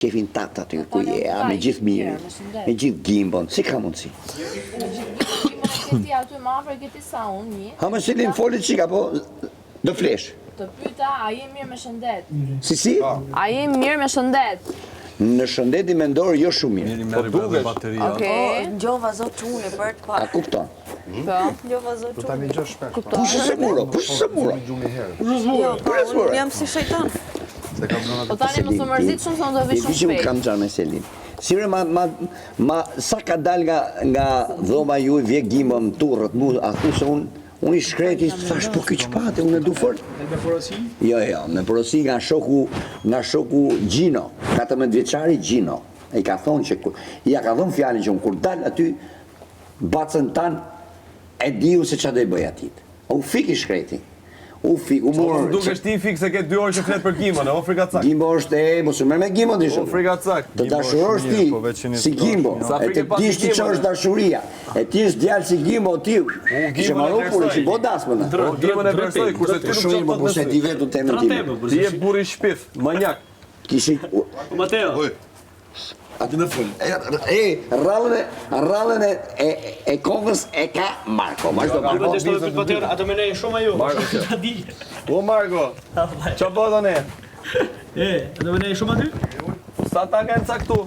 Shefin tat aty ku je, me gjithë mirë, me gjithë gimbon, si ka mundësi? Ti aty më afër këtij sa unë një. Ha më Selin foli çika po do flesh. Të pyeta, a je mirë me shëndet? Si? A je mirë me shëndet? Në shëndeti mendor jo shumë mirë. Po dukesh. Okej. Ngjova zot çune për të A parë. kupton? Po. Ngjova zot Do ta çune. ngjosh shpesh. Kush është siguro? Kush është siguro? Jo, po, unë jam si shejtan. Se ka dhënë Po tani mos u mërzit shumë se unë do vi shumë Që më shpejt. kam qanë me Selin. Sire ma sa ka dal nga dhoma ju, vje gjimë më turrët mu, a thu se unë i shkreti, thash po këtë qpate, unë e du fort. Me porosi? Jo, me porosi nga shoku Gjino, 14 vjeçari Gjino. I ka thonë që, ja ka thonë fjallin që unë kur dal aty, bacën tanë, e diu se qa do i bëj atit. U fik i shkreti. U morë. Dukesh ti fik se ke 2 orë që flet për Gimon, o frikacak. Gimbo është mos u merr me Gimbo ti O shumë. frikacak. Të dashurosh ti, si Gimbo, e të dish ti që është dashuria, e ti është djalë si Gimbo ti, që marru pure, që bo dasmën. O Gimon e versoj, kurse ti nuk Shumë, po se ti vetë temën time. Ti je burri shpif, manjak. Kishi, Mateo. aty në fund. Rallën e kongës e ka Marko. Marko. Duhet të shtojë Mateo, ato më nej shumë ajo. Marko. Ta di. O Margo, qa po dhe ne? Ato më nej shumë aty? Sa ta kanë caktu?